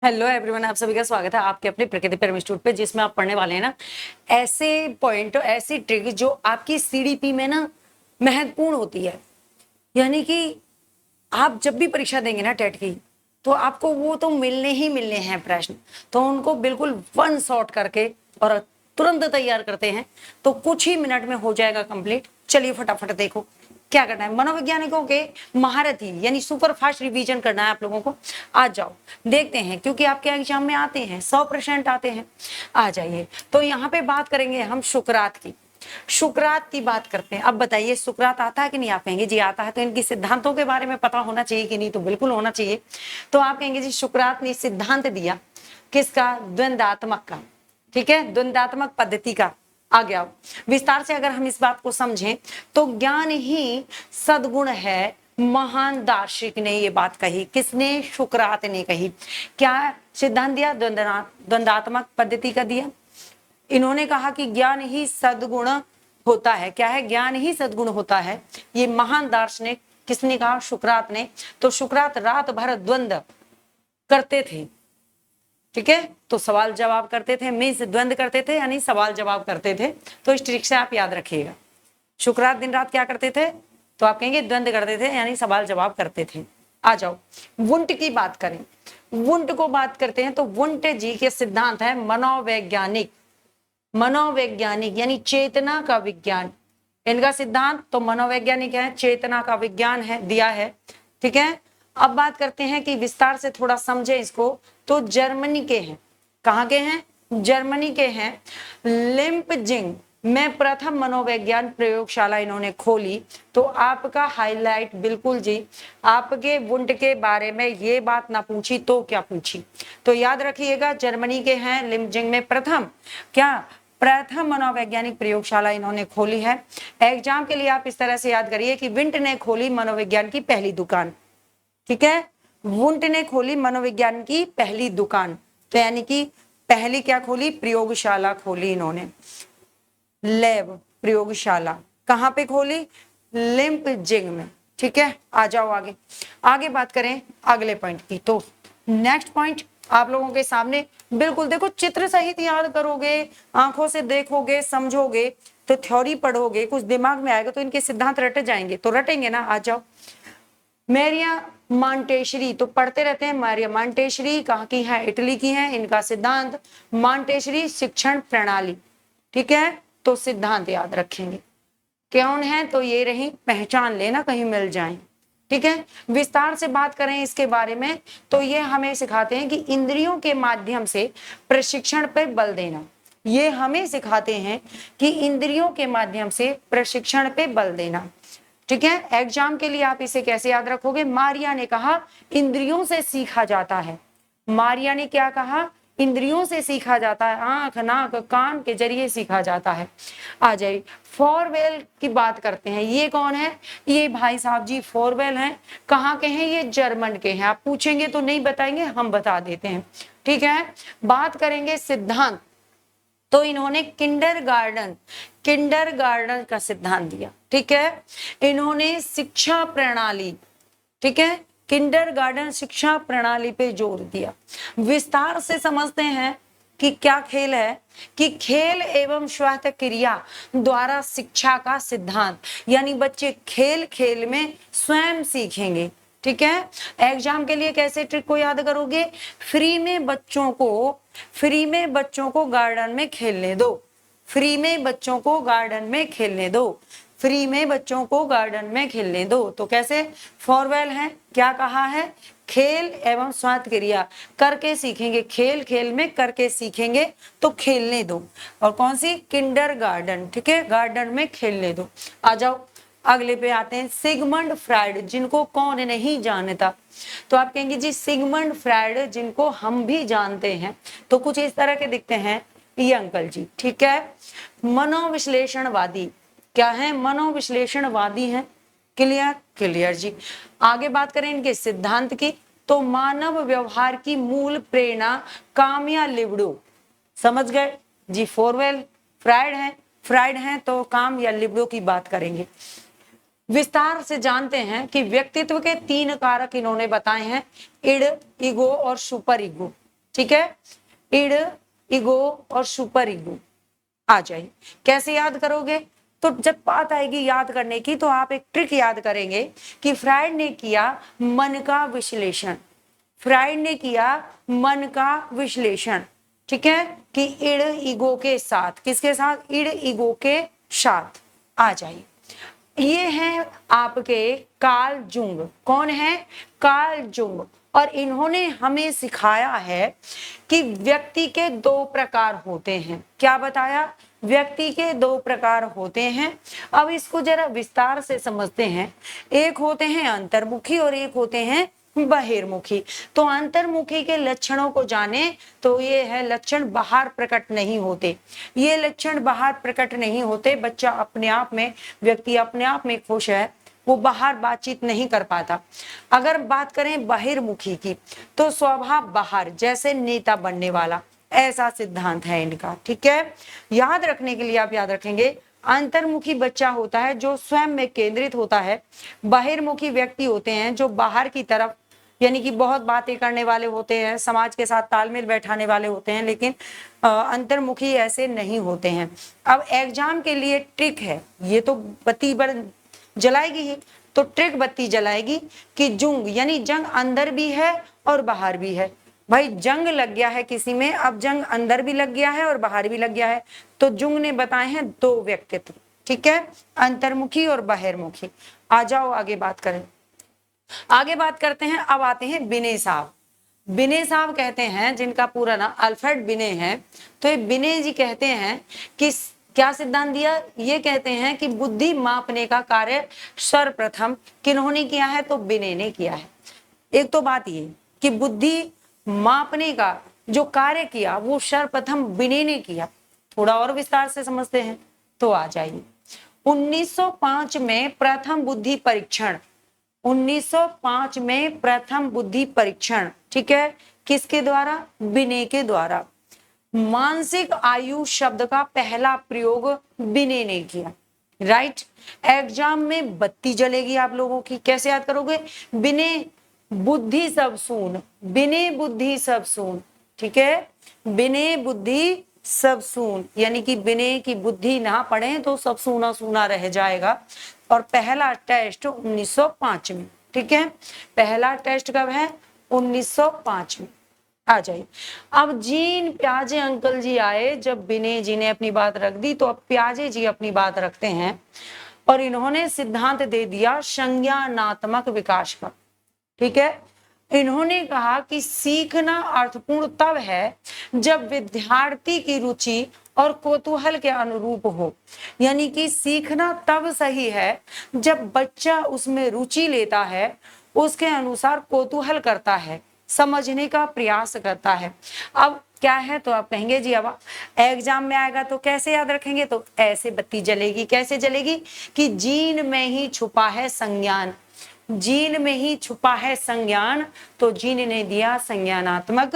Hello everyone, आप सभी का स्वागत है आपके अपने प्रकृति पर इंस्टीट्यूट पे, जिसमें आप पढ़ने वाले हैं ना ऐसे पॉइंट, ऐसी ट्रिक जो आपकी सीडीपी में ना महत्वपूर्ण होती है। यानी कि आप जब भी परीक्षा देंगे ना टेट की, तो आपको वो तो मिलने ही मिलने हैं प्रश्न, तो उनको बिल्कुल वन शॉट करके और तुरंत तैयार करते हैं तो कुछ ही मिनट में हो जाएगा कंप्लीट। चलिए फटाफट देखो क्या करना है। मनोवैज्ञानिकों के महारथी यानी सुपर फास्ट रिवीजन करना है आप लोगों को। आ जाओ देखते हैं, क्योंकि आपके एग्जाम में आते हैं 100% आते हैं। आ जाइए, तो यहाँ पे बात करेंगे हम सुकरात की। सुकरात की बात करते हैं। अब बताइए सुकरात आता है कि नहीं? आप कहेंगे जी आता है, तो इनकी सिद्धांतों के बारे में पता होना चाहिए कि नहीं? तो बिल्कुल होना चाहिए। तो आप कहेंगे जी सुकरात ने सिद्धांत दिया किसका? द्वंद्वात्मक का। ठीक है, द्वंद्वात्मक पद्धति का। आ गया विस्तार से अगर हम इस बात को समझें तो ज्ञान ही सद्गुण है। महान दार्शनिक ने ये बात कही। किसने? सुकरात ने कही। क्या सिद्धांत दिया? द्वंद्वात्मक पद्धति का दिया। इन्होंने कहा कि ज्ञान ही सद्गुण होता है। क्या है? ज्ञान ही सद्गुण होता है। ये महान दार्शनिक किसने कहा? सुकरात ने। तो सुकरात रात भर द्वंद्व करते थे। ठीक है, तो सवाल जवाब करते थे, मीन्स द्वंद्व करते थे यानी सवाल जवाब करते थे। तो इस ट्रिक से आप याद रखिएगा। सुकरात दिन रात क्या करते थे? तो आप कहेंगे द्वंद्व करते थे यानी सवाल जवाब करते थे। आ जाओ वुंट की बात करें। वुंट को बात करते हैं तो वुंट जी के सिद्धांत है मनोवैज्ञानिक। मनोवैज्ञानिक यानी चेतना का विज्ञान। इनका सिद्धांत तो मनोवैज्ञानिक है, चेतना का विज्ञान है, दिया है। ठीक है, अब बात करते हैं कि विस्तार से थोड़ा समझे इसको। तो जर्मनी के हैं। कहाँ के हैं? जर्मनी के हैं। लिम्पजिंग में प्रथम मनोविज्ञान प्रयोगशाला इन्होंने खोली। तो आपका हाईलाइट बिल्कुल जी, आपके वुंट के बारे में ये बात ना पूछी तो क्या पूछी? तो याद रखिएगा जर्मनी के हैं, लिम्पजिंग में प्रथम मनोवैज्ञानिक प्रयोगशाला इन्होंने खोली है। एग्जाम के लिए आप इस तरह से याद करिए कि विंट ने खोली मनोविज्ञान की पहली दुकान। ठीक है, वुंट ने खोली मनोविज्ञान की पहली दुकान। तो यानी कि पहली क्या खोली? प्रयोगशाला खोली इन्होंने। लैब, प्रयोगशाला कहां पे खोली? लिम्पजिंग में। ठीक है, आ जाओ आगे। आगे बात करें अगले पॉइंट की। तो नेक्स्ट पॉइंट आप लोगों के सामने बिल्कुल देखो, चित्र सहित याद करोगे, आंखों से देखोगे, समझोगे, तो थ्योरी पढ़ोगे, कुछ दिमाग में आएगा तो इनके सिद्धांत रट जाएंगे। तो रटेंगे ना? आ जाओ। मैरिया मांटेशरी, तो पढ़ते रहते हैं। मैरिया मांटेशरी कहाँ की है? इटली की है। इनका सिद्धांत मांटेशरी शिक्षण प्रणाली। ठीक है, तो सिद्धांत याद रखेंगे। कौन है? तो ये रही, पहचान लेना कहीं मिल जाए। ठीक है, विस्तार से बात करें इसके बारे में तो ये हमें सिखाते हैं कि इंद्रियों के माध्यम से प्रशिक्षण पर बल देना। ये हमें सिखाते हैं कि इंद्रियों के माध्यम से प्रशिक्षण पे बल देना। ठीक है, एग्जाम के लिए आप इसे कैसे याद रखोगे? मारिया ने कहा इंद्रियों से सीखा जाता है। मारिया ने क्या कहा? इंद्रियों से सीखा जाता है, आंख, नाक, कान के जरिए सीखा जाता है। आ जाइए, फॉरवेल की बात करते हैं। ये कौन है? ये भाई साहब जी फॉरवेल हैं। कहाँ के हैं? ये जर्मन के हैं। आप पूछेंगे तो नहीं बताएंगे, हम बता देते हैं। ठीक है, बात करेंगे सिद्धांत। तो इन्होंने किंडरगार्टन का सिद्धांत दिया। ठीक है, इन्होंने शिक्षा प्रणाली, ठीक है, किंडरगार्टन शिक्षा प्रणाली पे जोर दिया। विस्तार से समझते हैं कि क्या खेल है कि खेल एवं स्वायत्त क्रिया द्वारा शिक्षा का सिद्धांत, यानी बच्चे खेल खेल में स्वयं सीखेंगे। ठीक है, एग्जाम के लिए कैसे ट्रिक को याद करोगे? फ्री में बच्चों को गार्डन में खेलने दो। फ्री में बच्चों को गार्डन में खेलने दो। फ्री में बच्चों को गार्डन में खेलने दो। तो कैसे? फॉरवेल है, क्या कहा है? खेल एवं स्वायत्त क्रिया करके सीखेंगे। खेल खेल में करके सीखेंगे तो खेलने दो। और कौन सी? किंडरगार्टन। ठीक है, गार्डन में खेलने दो। आ जाओ अगले पे आते हैं। सिगमंड फ्राइड, जिनको कौन नहीं जानता? तो आप कहेंगे जी सिगमंड फ्राइड, जिनको हम भी जानते हैं। तो कुछ इस तरह के दिखते हैं ये अंकल जी। ठीक है, मनोविश्लेषणवादी। क्या है? मनोविश्लेषणवादी हैं। क्लियर जी। आगे बात करें इनके सिद्धांत की। तो मानव व्यवहार की मूल प्रेरणा काम या लिबिडो। समझ गए जी? फॉरवेल फ्राइड हैं तो काम या लिबिडो की बात करेंगे। विस्तार से जानते हैं कि व्यक्तित्व के 3 कारक इन्होंने बताए हैं, इड, ईगो और सुपर ईगो। ठीक है, इड, ईगो और सुपर ईगो आ जाए। कैसे याद करोगे? तो जब बात आएगी याद करने की तो आप एक ट्रिक याद करेंगे कि फ्राइड ने किया मन का विश्लेषण, फ्राइड ने किया मन का विश्लेषण, ठीक है, कि इड ईगो के साथ, किसके साथ? इड ईगो के साथ आ जाइए। ये हैं आपके कार्ल जुंग। कौन है? Karl Jung. और इन्होंने हमें सिखाया है कि व्यक्ति के दो प्रकार होते हैं। क्या बताया? व्यक्ति के दो प्रकार होते हैं। अब इसको जरा विस्तार से समझते हैं। एक होते हैं अंतर्मुखी और एक होते हैं बहिर्मुखी। तो अंतर्मुखी के लक्षणों को जाने तो ये है लक्षण बाहर प्रकट नहीं होते, ये लक्षण बाहर प्रकट नहीं होते। बच्चा अपने आप में, व्यक्ति अपने आप में खुश है, वो बाहर बातचीत नहीं कर पाता। अगर बात करें बहिर्मुखी की तो स्वभाव बाहर, जैसे नेता बनने वाला, ऐसा सिद्धांत है इनका, ठीक है। याद रखने के लिए आप याद रखेंगे, अंतर्मुखी बच्चा होता है जो स्वयं में केंद्रित होता है। बहिर्मुखी व्यक्ति होते हैं जो बाहर की तरफ, यानी कि बहुत बातें करने वाले होते हैं, समाज के साथ तालमेल बैठाने वाले होते हैं, लेकिन अंतर्मुखी ऐसे नहीं होते हैं। अब एग्जाम के लिए ट्रिक है, ये तो बत्ती जलाएगी ही, तो ट्रिक बत्ती जलाएगी कि जुंग यानी जंग अंदर भी है और बाहर भी है। भाई जंग लग गया है किसी में, अब जंग अंदर भी लग गया है और बाहर भी लग गया है। तो जुंग ने बताए हैं दो व्यक्तित्व, ठीक है, अंतर्मुखी और बहिर्मुखी। आ जाओ आगे बात करें। आगे बात करते हैं। अब आते हैं बिने साहब। बिने साहब कहते हैं, जिनका पूरा नाम अल्फ्रेड बिने है, तो ये बिने जी कहते हैं कि क्या सिद्धांत दिया? ये कहते हैं कि बुद्धि मापने का कार्य सर्वप्रथम किन्होंने किया है? तो बिने ने किया है। एक तो बात ये कि बुद्धि मापने का जो कार्य किया वो सर्वप्रथम बिने ने किया। थोड़ा और विस्तार से समझते हैं तो आ जाइए। 1905 में प्रथम बुद्धि परीक्षण, 1905 में प्रथम बुद्धि परीक्षण, ठीक है, किसके द्वारा? बिने के द्वारा। मानसिक आयु शब्द का पहला प्रयोग बिने ने किया, राइट। एग्जाम में बत्ती जलेगी आप लोगों की। कैसे याद करोगे? बिने बुद्धि सब सून, बिने बुद्धि सब सून, ठीक है, बिने बुद्धि सब सून, यानी कि बिने की बुद्धि ना पढ़े तो सब सूना सूना रह जाएगा। और पहला टेस्ट 1905 में, ठीक है, पहला टेस्ट कब है? 1905 में। आ जाइए। अब जीन प्याजे अंकल जी आए, जब बिने जी ने अपनी बात रख दी तो अब प्याजे जी अपनी बात रखते हैं और इन्होंने सिद्धांत दे दिया संज्ञानात्मक विकास का, ठीक है। इन्होंने कहा कि सीखना अर्थपूर्ण तब है जब विद्यार्थी की रुचि और कौतूहल के अनुरूप हो, यानी कि सीखना तब सही है जब बच्चा उसमें रुचि लेता है, उसके अनुसार कौतूहल करता है, समझने का प्रयास करता है। अब क्या है तो आप कहेंगे जी अब एग्जाम में आएगा तो कैसे याद रखेंगे? तो ऐसे बत्ती जलेगी। कैसे जलेगी? कि जीन में ही छुपा है संज्ञान, जीन में ही छुपा है संज्ञान। तो जीन ने दिया संज्ञानात्मक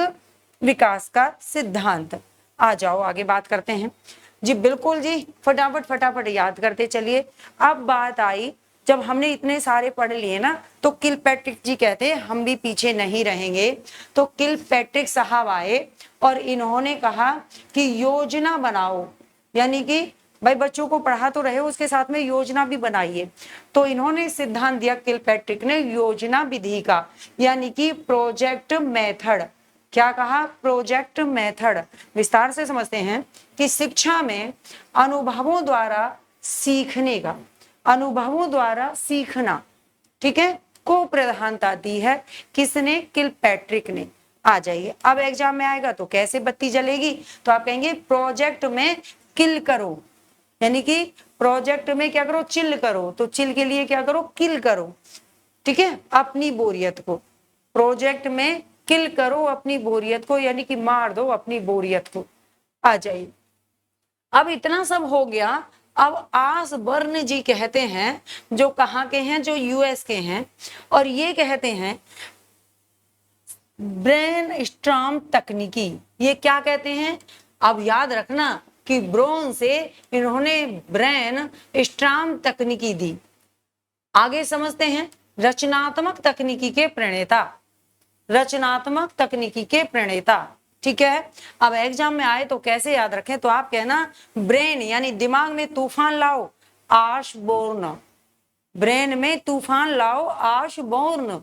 विकास का सिद्धांत। आ जाओ आगे बात करते हैं जी। बिल्कुल जी, फटाफट फटाफट याद करते चलिए। अब बात आई, जब हमने इतने सारे पढ़ लिए ना, तो किलपैट्रिक जी कहते हैं हम भी पीछे नहीं रहेंगे। तो किलपैट्रिक साहब आए और इन्होंने कहा कि योजना बनाओ, यानी कि भाई बच्चों को पढ़ा तो रहे, उसके साथ में योजना भी बनाइए। तो इन्होंने सिद्धांत दिया किलपैट्रिक ने योजना विधि का, यानी कि प्रोजेक्ट मेथड। क्या कहा? Project method. विस्तार से समझते हैं कि शिक्षा में अनुभवों द्वारा सीखने का, अनुभवों द्वारा सीखना, ठीक है, को प्रधानता दी है। किसने? किलपैट्रिक ने। आ जाइए। अब एग्जाम में आएगा तो कैसे बत्ती जलेगी? तो आप कहेंगे प्रोजेक्ट में किल करो, यानी कि प्रोजेक्ट में क्या करो? चिल करो। तो चिल के लिए क्या करो? किल करो, ठीक है, अपनी बोरियत को। प्रोजेक्ट में किल करो अपनी बोरियत को, यानी कि मार दो अपनी बोरियत को। आ जाइए। अब इतना सब हो गया। अब आसबर्न जी कहते हैं, जो कहाँ के हैं? जो यूएस के हैं, और ये कहते हैं ब्रेन स्ट्रॉम तकनीकी। ये क्या कहते हैं? अब याद रखना कि ब्रोन से इन्होंने ब्रेन स्ट्रॉम तकनीकी दी। आगे समझते हैं। रचनात्मक तकनीकी के प्रणेता, रचनात्मक तकनीकी के प्रणेता, ठीक है। अब एग्जाम में आए तो कैसे याद रखें, तो आप कहना ब्रेन यानी दिमाग में तूफान लाओ आश बोर्न, ब्रेन में तूफान लाओ आश बोर्न,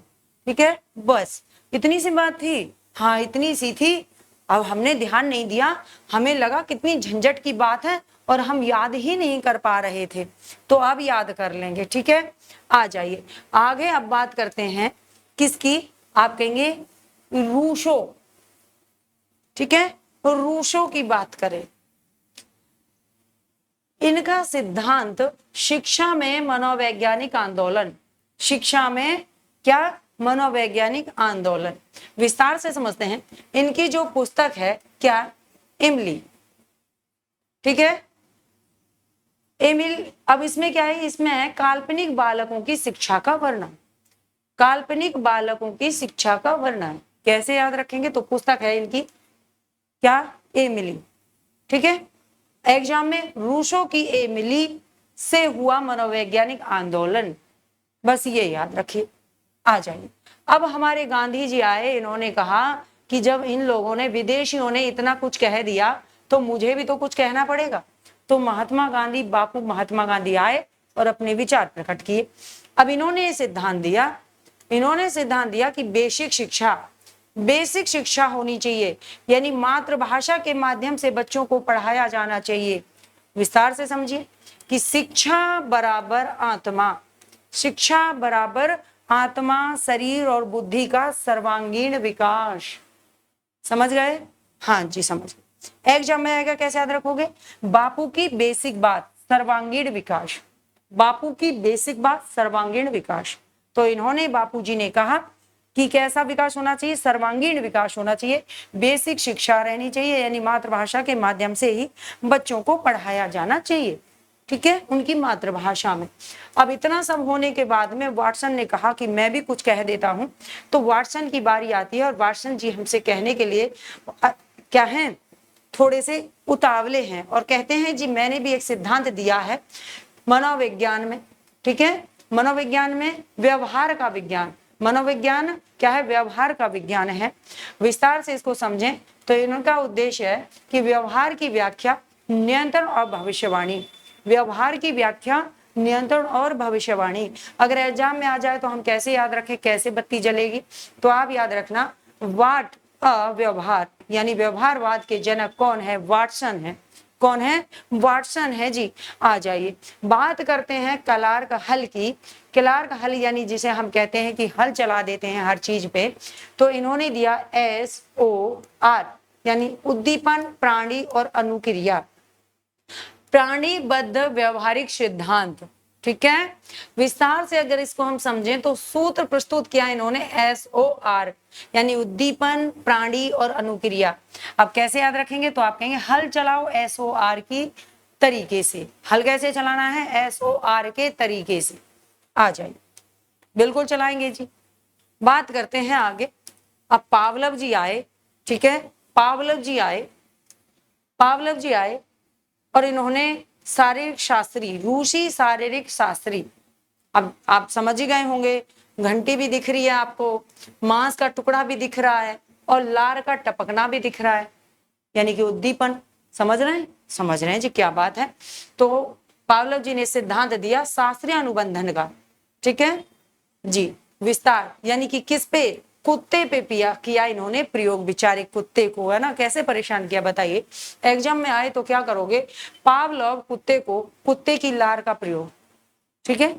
ठीक है। बस इतनी सी बात थी, हाँ इतनी सी थी। अब हमने ध्यान नहीं दिया, हमें लगा कितनी झंझट की बात है और हम याद ही नहीं कर पा रहे थे, तो अब याद कर लेंगे, ठीक है। आ जाइए आगे, अब बात करते हैं किसकी, आप कहेंगे रूसो, ठीक है। रूसो की बात करें, इनका सिद्धांत शिक्षा में मनोवैज्ञानिक आंदोलन, शिक्षा में क्या, मनोवैज्ञानिक आंदोलन, विस्तार से समझते हैं। इनकी जो पुस्तक है क्या, इमली, ठीक है, एमिल। अब इसमें क्या है, इसमें है काल्पनिक बालकों की शिक्षा का वर्णन, काल्पनिक बालकों की शिक्षा का वर्णन। कैसे याद रखेंगे, तो पुस्तक है इनकी क्या, एमिली, ठीक है। एग्जाम में रूसो की एमिली से हुआ मनोवैज्ञानिक आंदोलन, बस ये याद रखिए। आ जाइए, अब हमारे गांधी जी आए, इन्होंने कहा कि जब इन लोगों ने, विदेशियों ने इतना कुछ कह दिया तो मुझे भी तो कुछ कहना पड़ेगा। तो महात्मा गांधी, बापू महात्मा गांधी आए और अपने विचार प्रकट किए। अब इन्होंने सिद्धांत दिया, इन्होंने सिद्धांत दिया कि बेसिक शिक्षा होनी चाहिए, यानी मातृभाषा के माध्यम से बच्चों को पढ़ाया जाना चाहिए। विस्तार से समझिए कि शिक्षा बराबर आत्मा, शिक्षा बराबर आत्मा, शरीर और बुद्धि का सर्वांगीण विकास। समझ गए, हाँ जी समझ गए। एग्जाम में आएगा, कैसे याद रखोगे, बापू की बेसिक बात सर्वांगीण विकास, बापू की बेसिक बात सर्वांगीण विकास। तो इन्होंने, बापूजी ने कहा कि कैसा विकास होना चाहिए, सर्वांगीण विकास होना चाहिए, बेसिक शिक्षा रहनी चाहिए, यानी मातृभाषा के माध्यम से ही बच्चों को पढ़ाया जाना चाहिए, ठीक है, उनकी मातृभाषा में। अब इतना सब होने के बाद में वाटसन ने कहा कि मैं भी कुछ कह देता हूं। तो वाटसन की बारी आती है और वाटसन जी हमसे कहने के लिए क्या है, थोड़े से उतावले हैं और कहते हैं जी मैंने भी एक सिद्धांत दिया है मनोविज्ञान में, ठीक है। मनोविज्ञान में व्यवहार का विज्ञान, मनोविज्ञान क्या है, व्यवहार का विज्ञान है। विस्तार से इसको समझें तो इनका उद्देश्य है कि व्यवहार की व्याख्या, नियंत्रण और भविष्यवाणी, व्यवहार की व्याख्या, नियंत्रण और भविष्यवाणी। अगर एग्जाम में आ जाए तो हम कैसे याद रखें, कैसे बत्ती जलेगी, तो आप याद रखना वाट व्यवहार, यानी व्यवहारवाद के जनक कौन है, वाटसन है। कौन है, वाटसन है जी। आ जाइए, बात करते हैं क्लार्क हल की। क्लार्क हल यानी जिसे हम कहते हैं कि हल चला देते हैं हर चीज पे, तो इन्होंने दिया SOR यानी उद्दीपन, प्राणी और अनुक्रिया, प्राणीबद्ध व्यवहारिक सिद्धांत, ठीक है। विस्तार से अगर इसको हम समझें तो सूत्र प्रस्तुत किया इन्होंने SOR यानी उद्दीपन, प्राणी और अनुक्रिया। अब कैसे याद रखेंगे, तो आप कहेंगे हल चलाओ SOR की तरीके से। हल कैसे चलाना है, SOR के तरीके से। आ जाइए, बिल्कुल चलाएंगे जी। बात करते हैं आगे। अब पावलव जी आए, ठीक है, पावलव जी आए, पावलव जी आए और इन्होंने शारीरिक शास्त्री, रूसी शारीरिक शास्त्री, अब आप समझ ही गए होंगे, घंटी भी दिख रही है आपको, मांस का टुकड़ा भी दिख रहा है और लार का टपकना भी दिख रहा है, यानी कि उद्दीपन। समझ रहे हैं, समझ रहे हैं जी, क्या बात है। तो पावलव जी ने सिद्धांत दिया शास्त्रीय अनुबंधन का, ठीक है जी। विस्तार यानी कि किस पे, कुत्ते पे किया इन्होंने प्रयोग, बेचारे कुत्ते को, है ना, कैसे परेशान किया बताइए। एग्जाम में आए तो क्या करोगे, पावलव कुत्ते को, कुत्ते की लार का प्रयोग, ठीक है।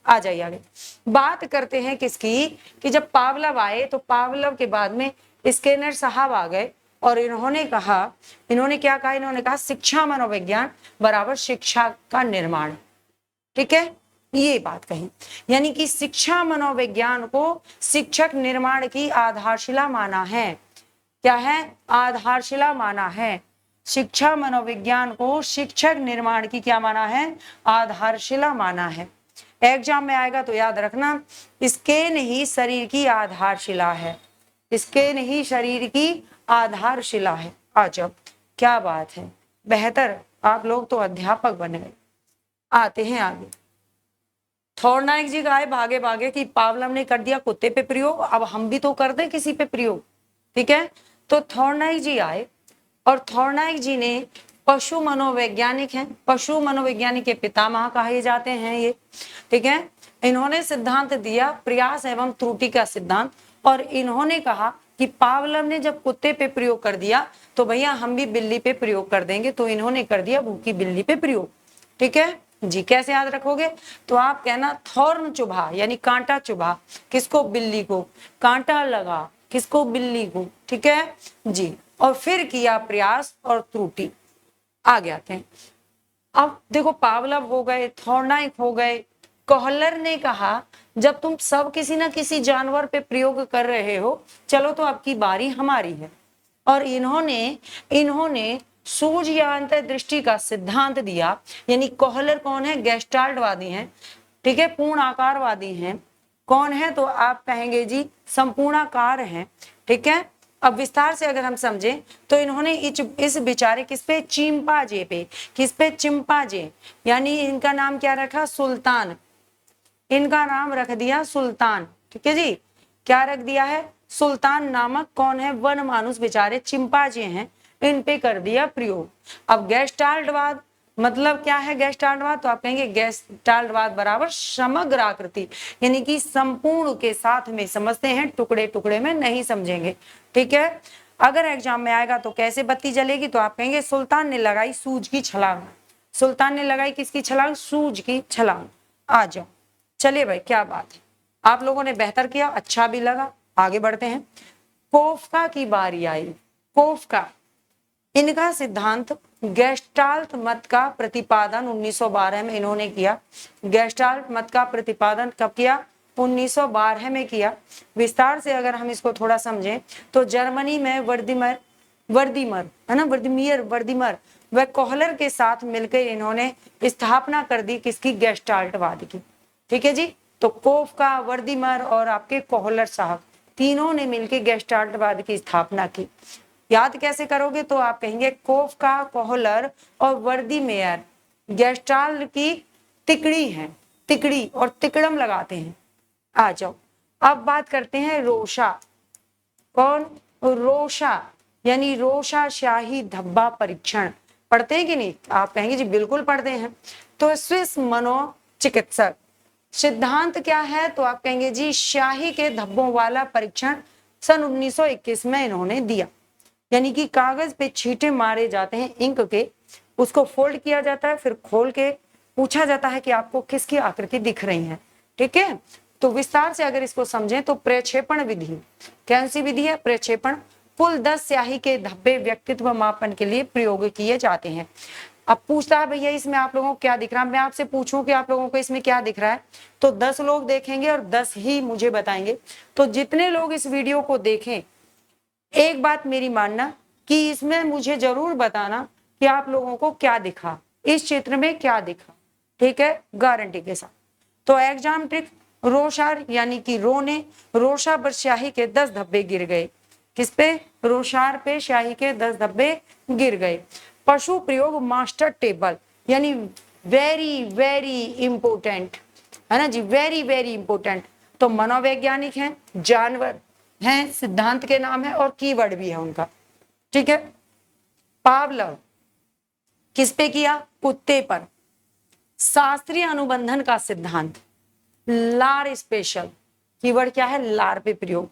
आ जाइए आगे, बात करते हैं किसकी, कि जब पावलव आए तो पावलव के बाद में स्किनर साहब आ गए और इन्होंने कहा, इन्होंने क्या कहा, इन्होंने कहा शिक्षा मनोविज्ञान बराबर शिक्षा का निर्माण, ठीक है, ये बात कही। यानी कि शिक्षा मनोविज्ञान को शिक्षक निर्माण की आधारशिला माना है। क्या है, आधारशिला माना है। शिक्षा मनोविज्ञान को शिक्षक निर्माण की क्या माना है, आधारशिला माना है। एग्जाम में आएगा तो याद रखना, स्केन ही शरीर की आधारशिला है, स्केन ही शरीर की आधारशिला है। आ जाओ, क्या बात है, बेहतर, आप लोग तो अध्यापक बन गए। आते हैं आगे, थॉर्नाइक जी का है भागे भागे कि पावलव ने कर दिया कुत्ते पे प्रयोग, अब हम भी तो कर दें किसी पे प्रयोग, ठीक है। तो थॉर्नाइक जी आए और थॉर्नाइक जी ने पशु मनोवैज्ञानिक हैं, पशु मनोवैज्ञानिक के पितामह कहे जाते हैं ये, ठीक है। इन्होंने सिद्धांत दिया प्रयास एवं त्रुटि का सिद्धांत, और इन्होंने कहा कि पावलव ने जब कुत्ते पे प्रयोग कर दिया तो भैया हम भी बिल्ली पे प्रयोग कर देंगे, तो इन्होंने कर दिया भूखी बिल्ली पे प्रयोग, ठीक है जी। कैसे याद रखोगे, तो आप कहना थॉर्न चुभा यानी कांटा चुभा, किसको, बिल्ली को, कांटा लगा किसको, बिल्ली को, ठीक है जी। और फिर किया प्रयास और त्रुटि। आगे आते हैं, अब देखो पावलव हो गए, थॉर्नाइक हो गए, कोहलर ने कहा जब तुम सब किसी ना किसी जानवर पे प्रयोग कर रहे हो, चलो तो अब की बारी हमारी है। और इन्होंने सूझ या अंतर्दृष्टि का सिद्धांत दिया, यानी कोहलर कौन है, गेस्टाल्टवादी हैं, ठीक है, पूर्ण आकारवादी हैं। कौन है, तो आप कहेंगे जी संपूर्णाकार हैं, ठीक है। अब विस्तार से अगर हम समझें तो इन्होंने इस बेचारे किस पे, चिंपांजी पे, किस पे, चिंपांजी, यानी इनका नाम क्या रखा, सुल्तान, इनका नाम रख दिया सुल्तान, ठीक है जी। क्या रख दिया है, सुल्तान नामक कौन है, वन मानुष बेचारे चिंपांजी हैं, इन पे कर दिया प्रयोग। अब गेस्टाल्टवाद मतलब क्या है, गेस्टाल्टवाद, तो आप कहेंगे गेस्टाल्टवाद बराबर समग्र आकृति, यानी कि संपूर्ण के साथ में समझते हैं, टुकड़े टुकड़े में नहीं समझेंगे, ठीक है। अगर एग्जाम में आएगा तो कैसे बत्ती जलेगी, तो आप कहेंगे सुल्तान ने लगाई सूझ की छलांग, सुल्तान ने लगाई किसकी छलांग, सूझ की छलांग। आ जाओ, चलिए भाई क्या बात है, आप लोगों ने बेहतर किया, अच्छा भी लगा। आगे बढ़ते हैं, कोफ्का की बारी आई। कोफ्का, इनका सिद्धांत गेस्टाल्ट मत का प्रतिपादन 1912 में इन्होंने किया। गेस्टाल्ट मत का प्रतिपादन कब किया, 1912 में किया। विस्तार से अगर हम इसको थोड़ा समझें तो जर्मनी में वर्दीमर है ना, वर्दीमर व कोहलर के साथ मिलकर इन्होंने स्थापना कर दी किसकी, गेस्टाल्टवाद की, ठीक है जी। तो कोफ्का, वर्दीमर और आपके कोहलर साहब तीनों ने मिलकर गेस्टाल्टवाद की स्थापना की। याद कैसे करोगे, तो आप कहेंगे कोफ्का, कोहलर और वर्दीमेयर गेस्टाल्ट की तिकड़ी हैं, तिकड़ी और तिकड़म लगाते हैं। आ जाओ, अब बात करते हैं रोशा। कौन, रोशा, यानी रोशा शाही धब्बा परीक्षण, पढ़ते हैं कि नहीं, आप कहेंगे जी बिल्कुल पढ़ते हैं। तो स्विस मनोचिकित्सक, सिद्धांत क्या है, तो आप कहेंगे जी शाही के धब्बों वाला परीक्षण सन 1921 में इन्होंने दिया। यानी कि कागज पे छींटे मारे जाते हैं इंक के, उसको फोल्ड किया जाता है, फिर खोल के पूछा जाता है कि आपको किसकी आकृति दिख रही है, ठीक है। तो विस्तार से अगर इसको समझें तो प्रक्षेपण विधि, कौन सी विधि है, प्रक्षेपण, कुल 10 स्याही के धब्बे व्यक्तित्व मापन के लिए प्रयोग किए जाते हैं। अब पूछता है भैया इसमें आप लोगों को क्या दिख रहा है, मैं आपसे पूछूं कि आप लोगों को इसमें क्या दिख रहा है, तो 10 लोग देखेंगे और 10 ही मुझे बताएंगे। तो जितने लोग इस वीडियो को देखें, एक बात मेरी मानना कि इसमें मुझे जरूर बताना कि आप लोगों को क्या दिखा, इस क्षेत्र में क्या दिखा, ठीक है, गारंटी के साथ। तो एग्जाम ट्रिक, रोशार यानी कि रो ने रोशा पर स्याही के 10 धब्बे गिर गए, किस पे, रोशार पे स्याही के 10 धब्बे गिर गए। पशु प्रयोग मास्टर टेबल, यानी वेरी वेरी इंपोर्टेंट है ना जी, वेरी वेरी इंपोर्टेंट। तो मनोवैज्ञानिक हैं, जानवर हैं, सिद्धांत के नाम है और कीवर्ड भी है उनका, ठीक है। पावलव किस पे किया, कुत्ते पर। शास्त्रीय अनुबंधन का सिद्धांत, लार स्पेशल, कीवर्ड क्या है, लार पे प्रयोग।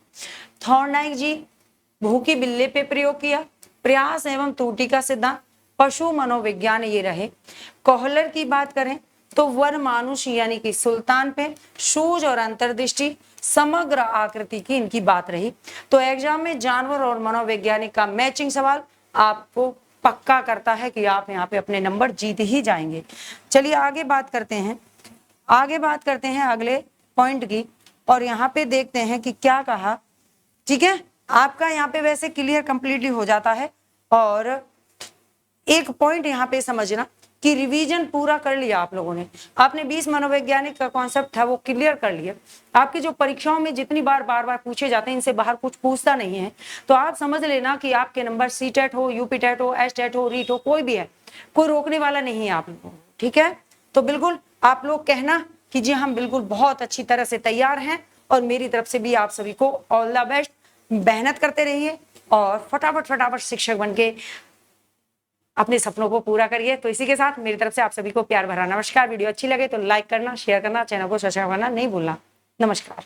थॉर्नाइक जी भूखी बिल्ली पे प्रयोग किया। प्रयास एवं त्रुटि का सिद्धांत, पशु मनोविज्ञान ये रहे। कोहलर की बात करें तो वन मानुष यानी कि सुल्तान पे, सूझ और अंतर्दृष्टि, समग्र आकृति की इनकी बात रही। तो एग्जाम में जानवर और मनोवैज्ञानिक का मैचिंग सवाल आपको पक्का करता है कि आप यहाँ पे अपने नंबर जीत ही जाएंगे। चलिए आगे बात करते हैं, अगले पॉइंट की, और यहाँ पे देखते हैं कि क्या कहा, ठीक है। आपका यहाँ पे वैसे क्लियर कंप्लीटली हो जाता है। और एक पॉइंट यहाँ पे समझना कि रिवीजन पूरा कर लिया आप लोगों ने, आपने 20 मनोवैज्ञानिक का कॉन्सेप्ट था वो क्लियर कर लिया। आपकी जो परीक्षाओं में जितनी बार पूछे जाते हैं, इनसे बाहर कुछ पूछता नहीं है, तो आप समझ लेना कि आपके नंबर सी टेट हो, यूपी टेट हो, एस टेट हो, रीट हो, कोई भी है, कोई रोकने वाला नहीं है आप लोगों को, ठीक है। तो बिल्कुल आप लोग कहना कि जी हम बिल्कुल बहुत अच्छी तरह से तैयार हैं, और मेरी तरफ से भी आप सभी को ऑल द बेस्ट। मेहनत करते रहिए और फटाफट फटाफट शिक्षक बन के अपने सपनों को पूरा करिए। तो इसी के साथ मेरी तरफ से आप सभी को प्यार भरा नमस्कार। वीडियो अच्छी लगे तो लाइक करना, शेयर करना, चैनल को सब्सक्राइब करना नहीं भूलना। नमस्कार।